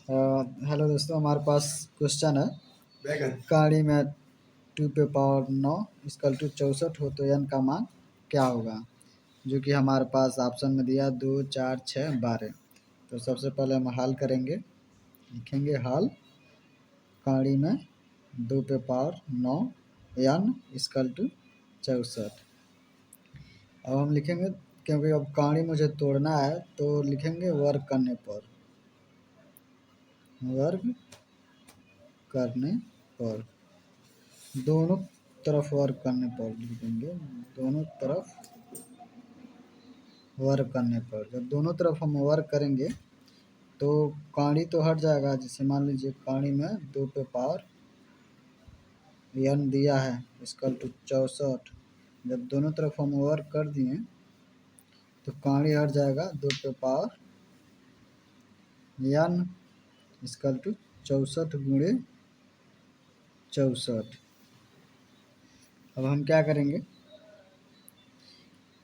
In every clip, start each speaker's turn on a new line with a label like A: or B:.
A: Hello दोस्तों, हमारे पास question है। कहानी में 2 पे पावर 9 इक्वल टू 64 हो तो n का मान क्या होगा। जो कि हमारे पास ऑप्शन में दिया 2, 4, 6, 12। तो सबसे पहले हम हल करेंगे। लिखेंगे हल कहानी में 2 पे पावर 9 n इक्वल टू 64। अब हम लिखेंगे, क्योंकि अब कहानी मुझे तोड़ना है तो लिखेंगे वर्ग करने पर। वर्ग करने पर दोनों तरफ वर्क करने पर लिखेंगे। दोनों तरफ वर्क करने पर जब दोनों तरफ हम वर्क करेंगे तो कहानी तो हट जाएगा। जैसे मान लीजिए कहानी में 2 पे पावर n दिया है इक्वल टू 64। जब दोनों तरफ हम वर्क कर दिए तो कहानी हट जाएगा। 2 पे पावर n इक्वल टू 64 गुणे 64। अब हम क्या करेंगे,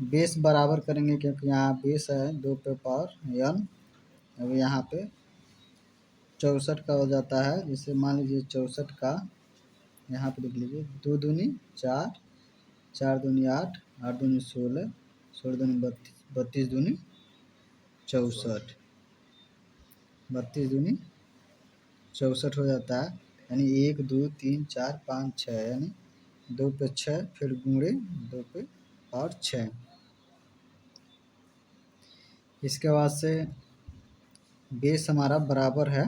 A: बेस बराबर करेंगे, क्योंकि यहाँ बेस है 2 पे पावर n। अब यहाँ पे 64 का हो जाता है। जैसे मान लीजिए 64 का यहाँ पे लिख लीजिए 2 दूनी 4, 4 दूनी 8, 8 दूनी 16, 16 दूनी 32, 32 दूनी 64, 32 दूनी 64 हो जाता है। यानी 1, 2, 3, 4, 5, 6, यानी 2 पे 6 फिर गुणे 2 पे और 6। इसके बाद से बेस हमारा बराबर है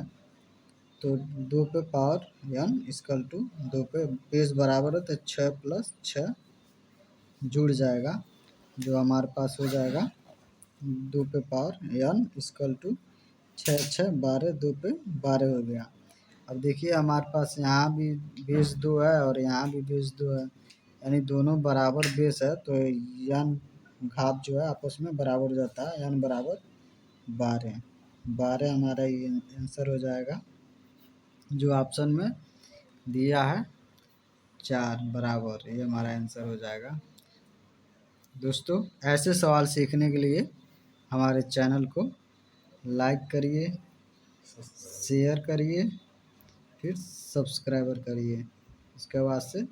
A: तो 2 पे पावर n इक्वल टू 2 पे बेस बराबर है तो 6 प्लस 6 जुड़ जाएगा, जो हमारे पास हो जाएगा 2 पे पावर n इक्वल टू 6, 6, 12, 2 पे 12 हो गया। अब देखिए हमारे पास यहाँ भी बेस 2 है और यहाँ भी बेस 2 है, यानी दोनों बराबर बेस है तो n घात जो है आपस में बराबर हो जाता है। n बराबर 12, 12 हमारा ये आंसर हो जाएगा, जो ऑप्शन में दिया है 4 बराबर। ये हमारा आंसर हो जाएगा। दोस्तों, ऐसे सवाल सीखने के लिए हमारे चैनल को लाइक करिए, शेयर करिए, फिर सब्सक्राइबर करिए। इसके बाद से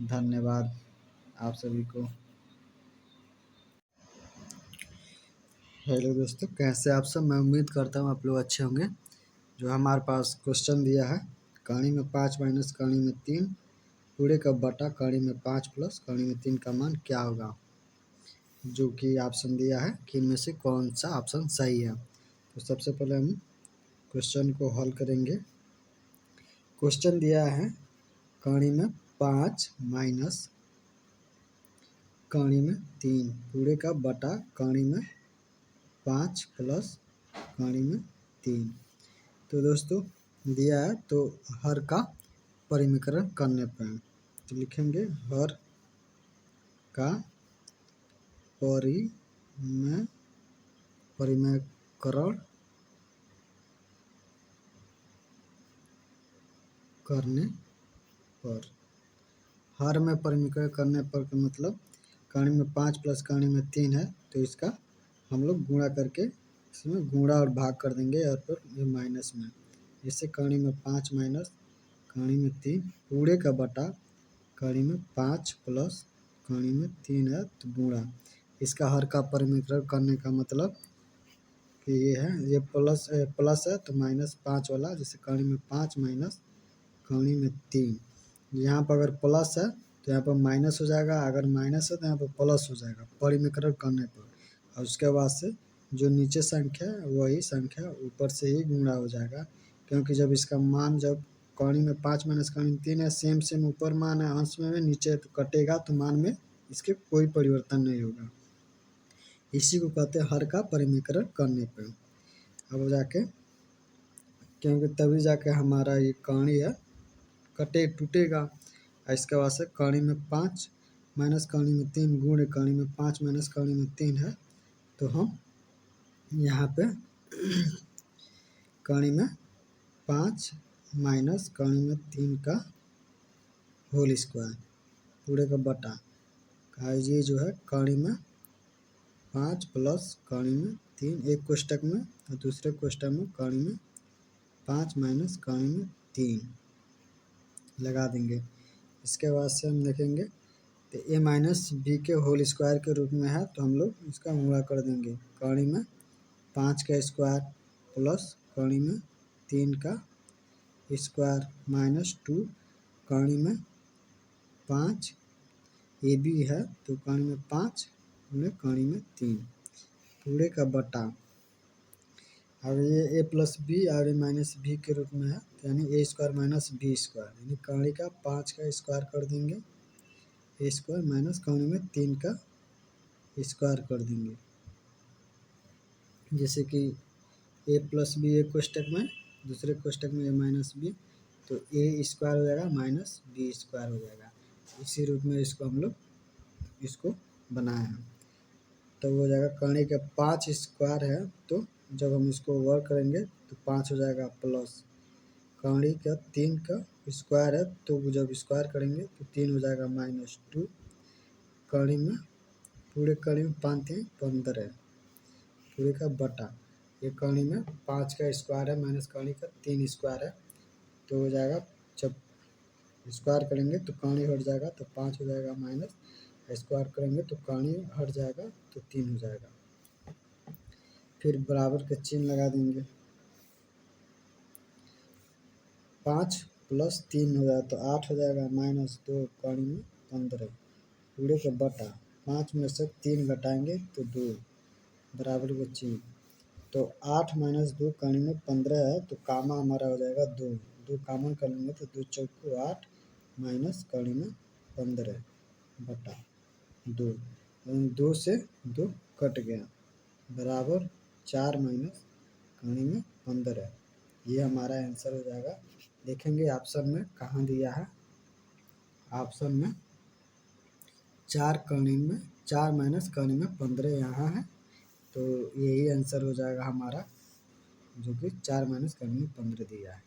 A: धन्यवाद आप सभी को। हेलो दोस्तों, कैसे आप सब। मैं उम्मीद करता हूँ आप लोग अच्छे होंगे। जो हमारे पास क्वेश्चन दिया है, कहानी में 5 माइनस कहानी में 3 पूरे का बटा कहानी में 5 प्लस कहानी में 3 का मान क्या होगा। जो कि ऑप्शन दिया है कि इनमें से कौन सा ऑप्शन सही है। तो सबसे पहले हम क्वेश्चन को हल करेंगे। क्वेश्चन दिया है कहानी में 5 माइनस कहानी में 3 पूरे का बटा कहानी में 5 प्लस कहानी में 3। तो दोस्तों दिया है तो हर का परिमीकरण करने पर तो लिखेंगे हर का परिमीकरण करने पर। हर में परिमीकरण करने पर का मतलब कहानी में 5 प्लस कहानी में 3 है तो इसका हम लोग गुणा करके इसमें गुणा और भाग कर देंगे और फिर ये माइनस में। इससे कहानी में 5 माइनस कहानी में 3 पूरे का बटा कहानी में 5 प्लस कहानी में 3 है तो गुणा। इसका हर का परिमीकरण करने का मतलब कि ये है, ये प्लस है तो माइनस 5 वाला, जैसे कहानी में 5 माइनस कहानी में 3। यहाँ पर अगर प्लस है तो यहाँ पर माइनस हो जाएगा, अगर माइनस है तो यहाँ पर प्लस हो जाएगा परिमीकरण करने पर। और उसके बाद से जो नीचे संख्या है वही संख्या ऊपर से ही गुणा हो जाएगा, क्योंकि जब इसका मान जब कहानी में 5 माइनस कहानी में 3 है, सेम सेम ऊपर मान है, अंश में नीचे तो कटेगा तो मान में इसके कोई परिवर्तन नहीं होगा। इसी को कहते हैं हर का परिमीकरण करने पर। अब जाके क्योंकि तभी जाके हमारा ये कहानी है टूटेगा। इसके बाद से कहानी में 5 माइनस कहानी में 3 गुणे कहानी में 5 माइनस कहानी में 3 है तो हम यहाँ पे कहानी में 5 माइनस कहानी में 3 का होल स्क्वायर पूरे का बटा ये जो है कहानी में 5 प्लस कहानी में 3 एक कोष्टक में और दूसरे कोष्टक में कहानी में 5 माइनस कौणी में 3 लगा देंगे। इसके बाद से हम देखेंगे तो ए माइनस बी के होल स्क्वायर के रूप में है, तो हम लोग इसका गुणा कर देंगे। कौणी में 5 का स्क्वायर प्लस कौणी में 3 का स्क्वायर माइनस 2 कौणी में 5 ए बी है, तो कौणी में 5 कौणी में 3 पूरे का बटा। अब ये ए प्लस बी और ए माइनस बी के रूप में है, यानी ए स्क्वायर माइनस बी स्क्वायर, यानी कौणी का 5 का स्क्वायर कर देंगे ए स्क्वायर माइनस कौणी में 3 का स्क्वायर कर देंगे। जैसे कि ए प्लस बी एक कोष्टक में, दूसरे कोष्टक में ए माइनस बी, तो ए स्क्वायर हो जाएगा माइनस बी स्क्वायर हो जाएगा। इसी रूप में इसको हम लोग इसको बनाए हैं, तो हो जाएगा कौणी का 5 स्क्वायर है, तो जब हम इसको वर्क करेंगे तो 5 हो जाएगा प्लस कौणी का 3 का स्क्वायर है, तो जब स्क्वायर करेंगे तो 3 हो जाएगा माइनस 2 कौणी में पूरे कौणी में 5 × 15 पूरे का बटा। ये कौणी में 5 का स्क्वायर है माइनस कौणी का 3 स्क्वायर है, तो हो जाएगा जब स्क्वायर करेंगे तो कौणी हट जाएगा, तो 5 हो जाएगा माइनस स्क्वायर करेंगे तो कौणी हट जाएगा, तो 3 हो जाएगा। फिर बराबर का चिन्ह लगा देंगे। 5 प्लस 3 हो जाएगा तो 8 हो जाएगा माइनस 2 कौणी में 15 पूरे का बटा। 5 में से 3 घटाएंगे तो 2 बराबर का चिन्ह, तो 8 माइनस 2 कौणी में 15 है, तो कामा हमारा हो जाएगा 2 कॉमन कर लेंगे तो 2 चौको 8 माइनस कौणी में 15 बटा 2, 2 से 2 कट गया बराबर 4 माइनस कौणी में 15। ये हमारा आंसर हो जाएगा। देखेंगे ऑप्शन में कहाँ दिया है, ऑप्शन में 4 माइनस कौणी में 15 यहाँ है, तो यही आंसर हो जाएगा हमारा, जो कि 4 माइनस कौणी में 15 दिया है।